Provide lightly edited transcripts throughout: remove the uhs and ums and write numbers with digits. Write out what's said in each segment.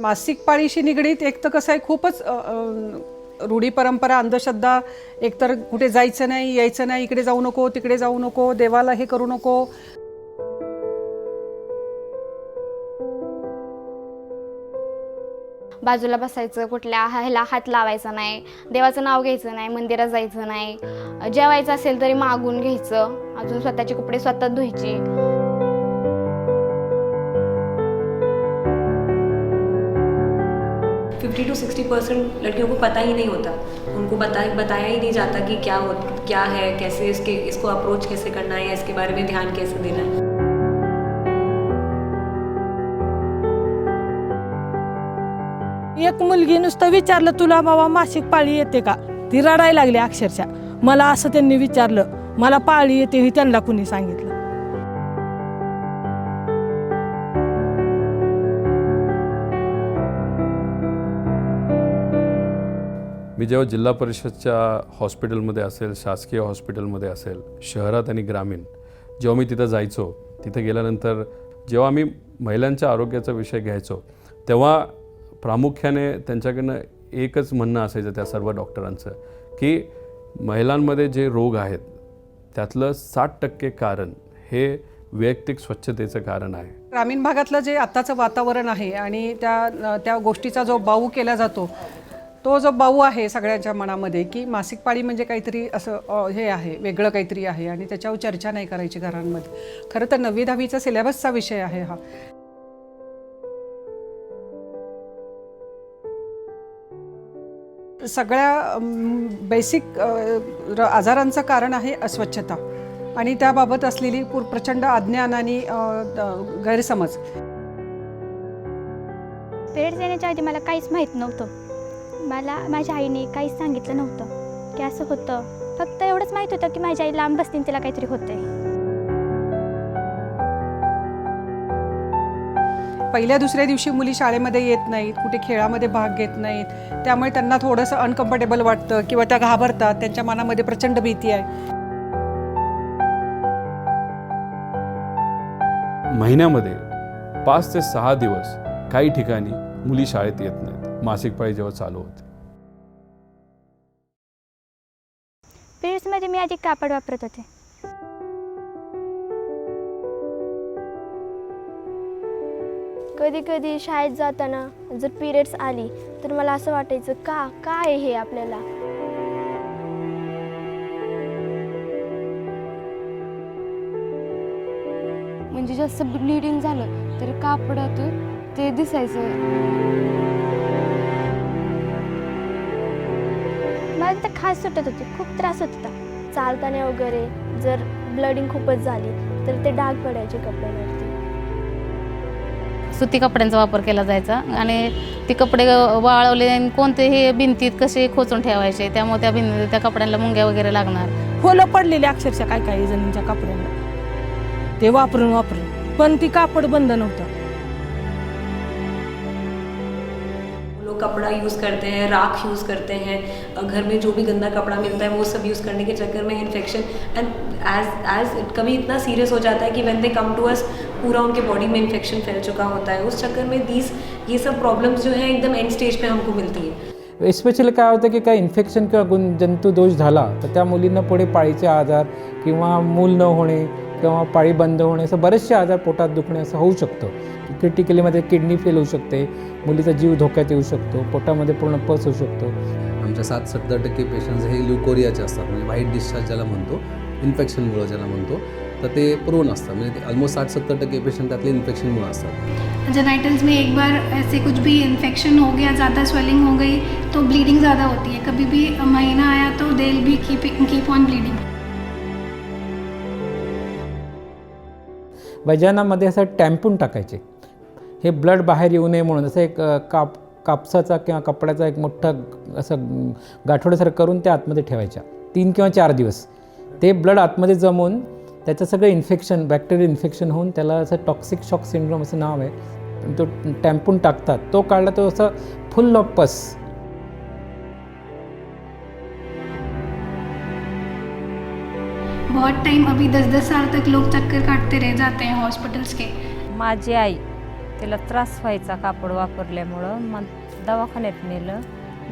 मासिक पाळीशी निगडीत एक तर कसं आहे, खूपच रूढी परंपरा, अंधश्रद्धा. एकतर कुठे जायचं नाही, यायचं नाही, इकडे जाऊ नको, तिकडे जाऊ नको, देवाला हे करू नको. बाजूला बसायचं, कुठल्या ह्याला हात लावायचा नाही, देवाचं नाव घ्यायचं नाही, मंदिरात जायचं नाही, जेवायचं असेल तरी मागून घ्यायचं, अजून स्वतःचे कपडे स्वतः धुवायचे. 50 to 60% लड़कियों को पता ही नहीं होता, उनको बताया ही नहीं जाता कि क्या है, कैसे इसको अप्रोच कैसे करना है, या इसके बारे में ध्यान कैसे देना है. एक मुलगी नुसतं विचारलं, तुला बाबा मासिक पाळी येते का? ती रडायला लागली अक्षरशः. मला असं त्यांनी विचारलं, मला पाळी येते हे त्यांना कुणी सांगितलं? मी जेव्हा जिल्हा परिषदच्या हॉस्पिटलमध्ये असेल, शासकीय हॉस्पिटलमध्ये असेल, शहरात आणि ग्रामीण, जेव्हा मी तिथं जायचो, तिथे गेल्यानंतर जेव्हा मी महिलांच्या आरोग्याचा विषय घ्यायचो, तेव्हा प्रामुख्याने त्यांच्याकडनं एकच म्हणणं असायचं त्या सर्व डॉक्टरांचं, की महिलांमध्ये जे रोग आहेत त्यातलं 60% कारण हे वैयक्तिक स्वच्छतेचं कारण आहे. ग्रामीण भागातलं जे आत्ताचं वातावरण आहे आणि त्या गोष्टीचा जो बाऊ केला जातो, तो जो बाऊ आहे सगळ्यांच्या मनामध्ये, की मासिक पाळी म्हणजे काहीतरी असं हे आहे, वेगळं काहीतरी आहे आणि त्याच्यावर चर्चा नाही करायची घरांमध्ये. खरं तर 9वी-10वीचा सिलेबसचा विषय आहे हा. सगळ्या बेसिक आजारांचं कारण आहे अस्वच्छता आणि त्याबाबत असलेली प्रचंड अज्ञान आणि गैरसमज. पिरियड्स येण्याच्या आधी मला काहीच माहीत नव्हतं. मला माझ्या आईने काहीच सांगितलं नव्हतं की असं होतं. फक्त एवढंच माहीत होतं की माझी आई लांब बसतीन, तिला काहीतरी होतंय. पहिल्या दुसऱ्या दिवशी मुली शाळेमध्ये येत नाहीत, कुठे खेळामध्ये भाग घेत नाहीत, त्यामुळे त्यांना थोडंसं अनकम्फर्टेबल वाटतं किंवा त्या घाबरतात, त्यांच्या मनामध्ये प्रचंड भीती आहे. महिन्यामध्ये 5 ते 6 दिवस काही ठिकाणी मुली शाळेत येत नाहीत मासिक पाळी जेव्हा चालू होते. पिरियड्समध्ये मी आधी कापड वापरत होते. कधी कधी शाळेत जाताना जर पिरियड्स आली तर मला असं वाटायचं, काय हे आपल्याला. म्हणजे जास्त ब्लिडिंग झालं तर कापडातून ते दिसायचं. मला तर खास सुटत होती, खूप त्रास होत होता. चालताना वगैरे जर ब्लडिंग खूपच झाली तर ते डाग पडायचे कपड्यांवरती. सुती कपड्यांचा वापर केला जायचा आणि ते कपडे वाळवले आणि कोणतेही भिंतीत कसे खोचून ठेवायचे, त्यामुळे त्या कपड्यांना मुंग्या वगैरे लागणार. होलं पडलेले अक्षरशः काही जणींच्या कपड्यांना, ते वापरून पण ती कापड बंद नव्हतं. लोग कपड़ा यूज़ करते हैं, राख यूज़ करते हैं, घर में जो भी गंदा कपड़ा मिलता है वो सब यूज़ करने के चक्कर में इन्फेक्शन एंड एज कभी इतना सीरियस हो जाता है कि when they come to us पूरा उनके बॉडी में इन्फेक्शन फैल चुका होता है. उस चक्कर में ये सब प्रॉब्लम्स जो हैं एकदम एंड स्टेज पे हमको मिलती है. एस्पेशली काय होतं की काही इन्फेक्शन किंवा जंतू दोष झाला तर त्या मुलींना पुढे पाळीचे आजार किंवा मूल न होणे किंवा पाळी बंद होणे, असं बरेचसे आजार, पोटात दुखणे असं होऊ शकतं. क्रिटिकलीमध्ये किडनी फेल होऊ शकते, मुलीचा जीव धोक्यात येऊ शकतो, पोटामध्ये पूर्ण पस होऊ शकतो. आमच्या 60-70% पेशंट्स हे ल्युकोरियाचे असतात, म्हणजे व्हाईट डिस्चार्ज ज्याला म्हणतो, इन्फेक्शनमुळं ज्याला म्हणतो, तर ते प्रोन असतात. म्हणजे ऑलमोस्ट 60-70% पेशंट त्यातले इन्फेक्शनमुळे असतात. जेनाइटल्स में एक बार ऐसे कुछ भी इन्फेक्शन हो गया, ज़्यादा स्वेलिंग हो गई तो ब्लीडिंग ज़्यादा होती है. कभी भी महीना आया तो they will be keep on bleeding. वजनामध्ये असं टॅम्पून टाकायचे, हे ब्लड बाहेर येऊ नये म्हणून. असं एक कापसाचा किंवा कपड्याचा एक मोठा असं गाठोड्यासारखं करून त्या आतमध्ये ठेवायच्या 3 किंवा 4 दिवस. ते ब्लड आतमध्ये जमून त्याचं सगळं इन्फेक्शन, बॅक्टेरियल इन्फेक्शन होऊन त्याला असं टॉक्सिक शॉक सिंड्रोम असं नाव आहे. तो टॅम्पून टाकतात, तो काढला तो असं फुल ऑफ पस. बहुत टाइम, अभी 10-10 साल तक लोग चक्कर काटते रह जाते हैं हॉस्पिटल्स के. माझी आई तिला त्रास व्हायचा कापड वापरल्यामुळं. मग दवाखान्यात नेलं.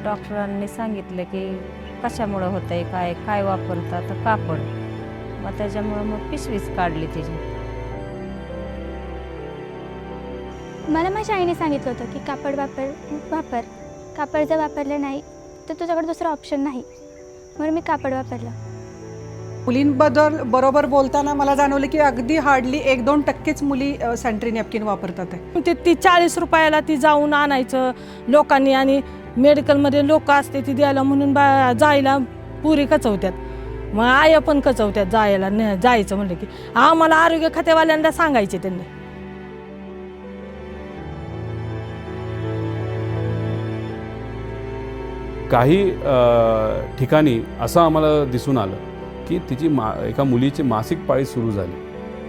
डॉक्टरांनी सांगितलं की कशामुळं होतं आहे, काय काय वापरतात, तर कापड. मग त्याच्यामुळं मग पिशवीच काढली तिची. मला माझ्या आईने सांगितलं होतं की कापड वापर. कापड जर वापरलं नाही तर तुझ्याकडे दुसरा ऑप्शन नाही, म्हणून मी कापड वापरलं. मुलींबद्दल बरोबर बोलताना मला जाणवलं की अगदी हार्डली 1-2% मुली सॅनिटरी नॅपकिन वापरतात आहे. ती 40 रुपयाला ती जाऊन आणायचं लोकांनी, आणि मेडिकलमध्ये लोक असते ती द्यायला म्हणून जायला पुरी कचवत्यात. मग आया पण कचवत्यात जायचं म्हणलं की. आम्हाला आरोग्य खात्यावाल्यांना सांगायचे त्यांनी. काही ठिकाणी असं आम्हाला दिसून आलं की तिची एका मुलीची मासिक पाळी सुरू झाली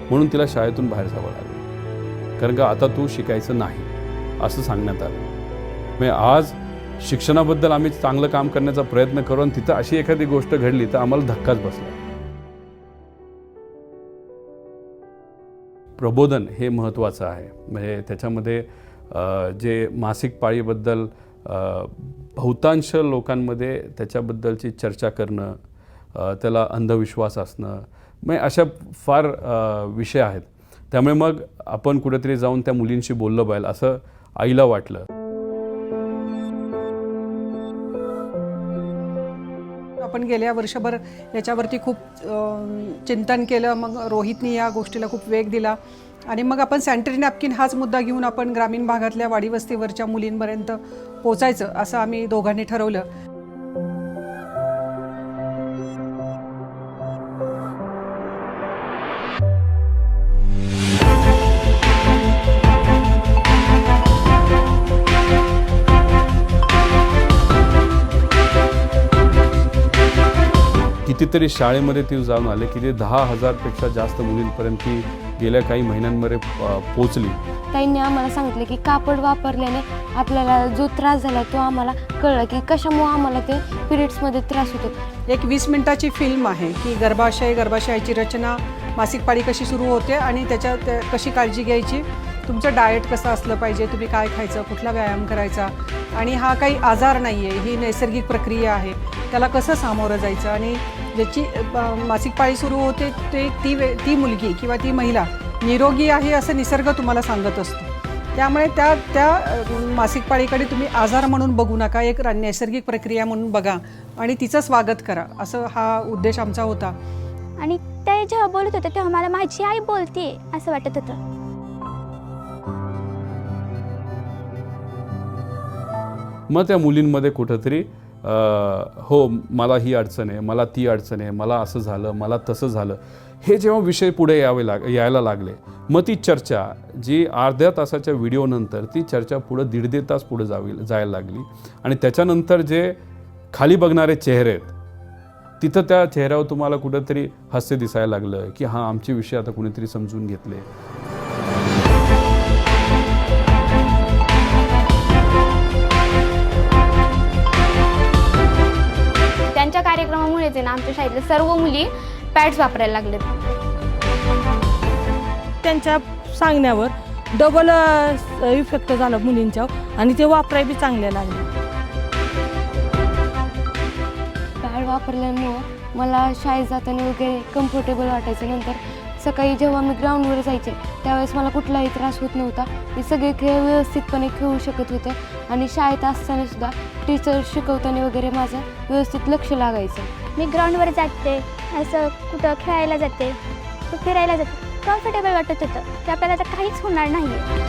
म्हणून तिला शाळेतून बाहेर जावं लागलं, कारण का आता तू शिकायचं नाही असं सांगण्यात आलं. म्हणजे आज शिक्षणाबद्दल आम्ही चांगलं काम करण्याचा प्रयत्न करू आणि तिथं अशी एखादी गोष्ट घडली तर आम्हाला धक्काच बसला. प्रबोधन हे महत्त्वाचं आहे. म्हणजे त्याच्यामध्ये जे मासिक पाळीबद्दल बहुतांश लोकांमध्ये त्याच्याबद्दलची चर्चा करणं, त्याला अंधविश्वास असणं, म्हणजे अशा फार विषय आहेत. त्यामुळे मग आपण कुठेतरी जाऊन त्या मुलींशी बोललं पाहिजे असं आईला वाटलं. आपण गेल्या वर्षभर याच्यावरती खूप चिंतन केलं. मग रोहितनी या गोष्टीला खूप वेग दिला आणि मग आपण सॅनिटरी नॅपकिन हाच मुद्दा घेऊन आपण ग्रामीण भागातल्या वाडीवस्तीवरच्या मुलींपर्यंत पोचायचं असं आम्ही दोघांनी ठरवलं. कितीतरी शाळेमध्ये ती जाऊन आले, किती 10,000पेक्षा जास्त मुलींपर्यंत ती गेल्या काही महिन्यांमध्ये पोचली. ताईंनी आम्हाला सांगितलं की कापड वापरल्याने आपल्याला जो त्रास झाला तो आम्हाला कळलं की कशामुळे आम्हाला ते पिरियड्समध्ये त्रास होतो. एक 20 मिनिटाची फिल्म आहे की गर्भाशयाची रचना, मासिक पाळी कशी सुरू होते आणि त्याच्यात कशी काळजी घ्यायची, तुमचं डाएट कसं असलं पाहिजे, तुम्ही काय खायचं, कुठला व्यायाम करायचा, आणि हा काही आजार नाही आहे, ही नैसर्गिक प्रक्रिया आहे, त्याला कसं सामोरं जायचं. आणि ज्याची मासिक पाळी सुरू होते ते ती मुलगी किंवा ती महिला निरोगी आहे असं निसर्ग तुम्हाला सांगत असतो. त्यामुळे त्या मासिक पाळीकडे तुम्ही आजार म्हणून बघू नका, एक नैसर्गिक प्रक्रिया म्हणून बघा आणि तिचं स्वागत करा, असं हा उद्देश आमचा होता. आणि ते जेव्हा बोलत होते तेव्हा मला माझी आई बोलते असं वाटत होतं. मग त्या मुलींमध्ये कुठंतरी हो मला ही अडचण आहे, मला ती अडचण आहे, मला असं झालं, मला तसं झालं, हे जेव्हा विषय पुढे यायला लागले, मग ती चर्चा जी अर्ध्या तासाच्या व्हिडिओनंतर ती चर्चा पुढं 1.5 तास पुढे जायला लागली. आणि त्याच्यानंतर जे खाली बघणारे चेहरे आहेत तिथं त्या चेहऱ्यावर तुम्हाला कुठंतरी हास्य दिसायला लागलं की हां आमचे विषय आता कुणीतरी समजून घेतले. त्यांच्या कार्यक्रमामुळेच आहे ना आमच्या शाळेतल्या सर्व मुली पॅड्स वापरायला लागलेत. त्यांच्या सांगण्यावर डबल इफेक्ट झाला मुलींच्यावर आणि ते वापराय बी चांगले लागले. पॅड वापरल्यामुळं मला शाळेत जाताना वगैरे कम्फर्टेबल वाटायचं. नंतर सकाळी जेव्हा मी ग्राउंडवर जायचे त्यावेळेस मला कुठलाही त्रास होत नव्हता. मी सगळे खेळ व्यवस्थितपणे खेळू शकत होते आणि शाळेत असताना सुद्धा टीचर शिकवताना वगैरे माझं व्यवस्थित लक्ष लागायचं. मी ग्राउंडवर जाते, असं कुठं खेळायला जाते, फिरायला जाते, कम्फर्टेबल वाटत होतं की आपल्याला आता काहीच होणार नाही.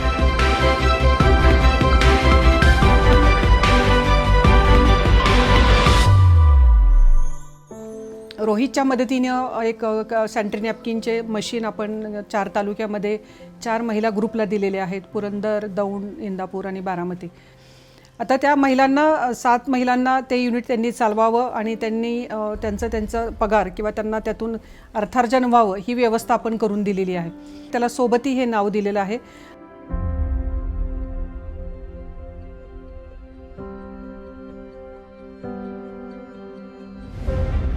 रोहितच्या मदतीनं एक सॅनिटरी नॅपकिनचे मशीन आपण 4 तालुक्यामध्ये 4 महिला ग्रुपला दिलेले आहेत, पुरंदर, दौंड, इंदापूर आणि बारामती. आता त्या महिलांना 7 महिलांना ते युनिट त्यांनी चालवावं आणि त्यांनी त्यांचा पगार किंवा त्यांना त्यातून अर्थार्जन व्हावं ही व्यवस्था आपण करून दिलेली आहे. त्याला सोबती हे नाव दिलेलं आहे.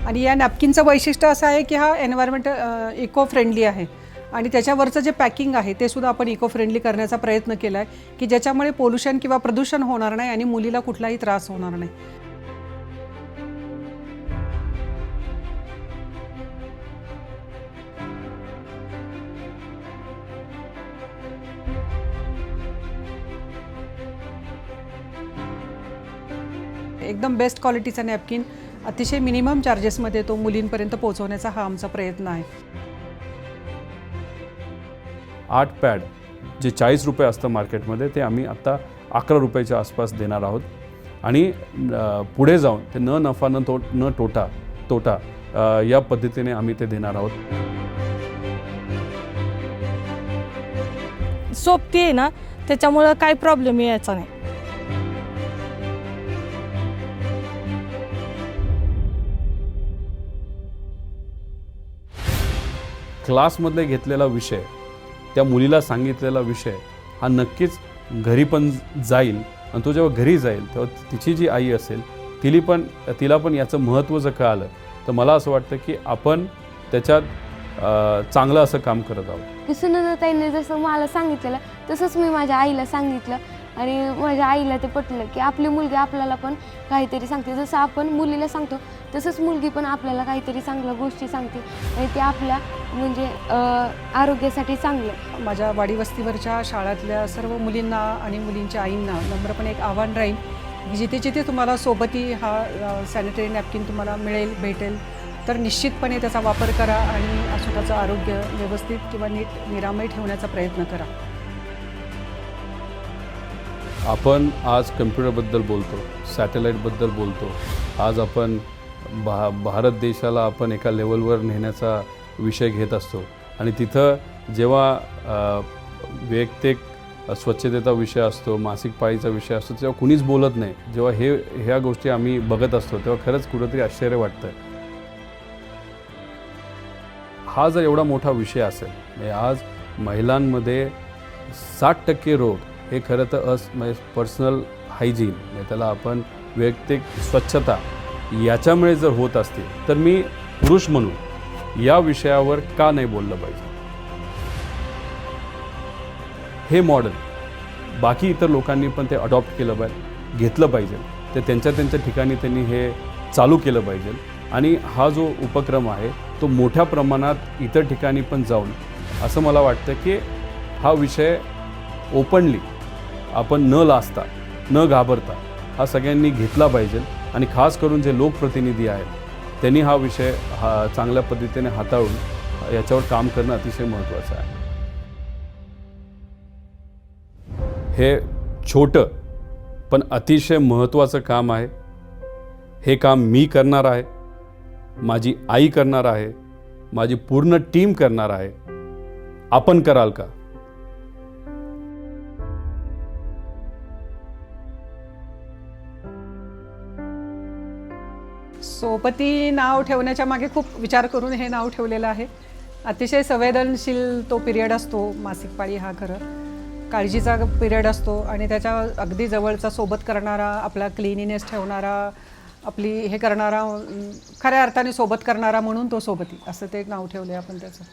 आणि या नॅपकिनचं वैशिष्ट्य असं आहे की हा एन्व्हायरमेंट इको फ्रेंडली आहे आणि त्याच्यावरचं जे पॅकिंग आहे ते सुद्धा आपण इको फ्रेंडली करण्याचा प्रयत्न केला आहे की ज्याच्यामुळे पोल्युशन किंवा प्रदूषण होणार नाही आणि मुलीला कुठलाही त्रास होणार नाही. एकदम बेस्ट क्वालिटीचा नॅपकिन अतिशय मिनिमम चार्जेसमध्ये तो मुलींपर्यंत पोहोचवण्याचा हा आमचा प्रयत्न आहे. 8 पॅड जे 40 रुपये असतं मार्केटमध्ये ते आम्ही आत्ता 11 रुपयाच्या आसपास देणार आहोत आणि पुढे जाऊन ते न नफा न तोटा या पद्धतीने आम्ही ते देणार आहोत. सोबती आहे ना, त्याच्यामुळं काही प्रॉब्लेम यायचा नाही. क्लासमधले घेतलेला विषय, त्या मुलीला सांगितलेला विषय हा नक्कीच घरी पण जाईल आणि तो जेव्हा घरी जाईल तेव्हा तिची जी आई असेल तिला पण याचं महत्त्व जर कळालं तर मला असं वाटतं की आपण त्याच्यात चांगलं असं काम करत आहोत. की सुनंदाताईंनी जसं मला सांगितलेलं तसंच मी माझ्या आईला सांगितलं आणि माझ्या आईला ते पटलं की आपली मुलगी आपल्याला पण काहीतरी सांगते. जसं आपण मुलीला सांगतो तसंच मुलगी पण आपल्याला काहीतरी चांगल्या गोष्टी सांगते आणि ते आपल्या म्हणजे आरोग्यासाठी चांगलं. माझ्या वाडीवस्तीवरच्या शाळातल्या सर्व मुलींना आणि मुलींच्या आईंना नम्रपणे एक आव्हान राहील की जिथे जिथे तुम्हाला सोबती हा सॅनिटरी नॅपकिन तुम्हाला भेटेल तर निश्चितपणे त्याचा वापर करा आणि स्वतःचं आरोग्य व्यवस्थित किंवा नीट निरामय ठेवण्याचा प्रयत्न करा. आपण आज कम्प्युटरबद्दल बोलतो, सॅटेलाईटबद्दल बोलतो. आज आपण भारत देशाला आपण एका लेवलवर नेण्याचा विषय घेत असतो आणि तिथं जेव्हा वैयक्तिक स्वच्छतेचा विषय असतो, मासिक पाळीचा विषय असतो तेव्हा कुणीच बोलत नाही. जेव्हा ह्या गोष्टी आम्ही बघत असतो तेव्हा खरंच कुठंतरी आश्चर्य वाटतं. हा जर एवढा मोठा विषय असेल म्हणजे आज महिलांमध्ये 60% रोग हे खरं तर म्हणजे पर्सनल हायजीन म्हणजे त्याला आपण वैयक्तिक स्वच्छता याच्यामुळे जर होत असतील तर मी पुरुष म्हणून या विषयावर का नाही बोललं पाहिजे. हे मॉडेल बाकी इतर लोकांनी पण ते अडॉप्ट केलं पाहिजे, घेतलं पाहिजे. ते त्यांच्या ठिकाणी त्यांनी हे चालू केलं पाहिजे आणि हा जो उपक्रम आहे तो मोठ्या प्रमाणात इतर ठिकाणी पण जाऊन असं मला वाटतं की हा विषय ओपनली आपण न लाजता न घाबरता हा सगळ्यांनी घेतला पाहिजे आणि खास करून जे लोकप्रतिनिधी आहेत त्यांनी हा विषय चांगल्या पद्धतीने हाताळून याच्यावर काम करणं अतिशय महत्त्वाचं आहे. हे छोटं पण अतिशय महत्त्वाचं काम आहे. हे काम मी करणार आहे, माझी आई करणार आहे, माझी पूर्ण टीम करणार आहे. आपण कराल का? सोबती नाव ठेवण्याच्या मागे खूप विचार करून हे नाव ठेवलेलं आहे. अतिशय संवेदनशील तो पिरियड असतो मासिक पाळी हा. खरं काळजीचा पिरियड असतो आणि त्याच्या अगदी जवळचा सोबत करणारा, आपला क्लिनिनेस ठेवणारा, आपली हे करणारा, खऱ्या अर्थाने सोबत करणारा म्हणून तो सोबती असं ते नाव ठेवले आपण त्याचं.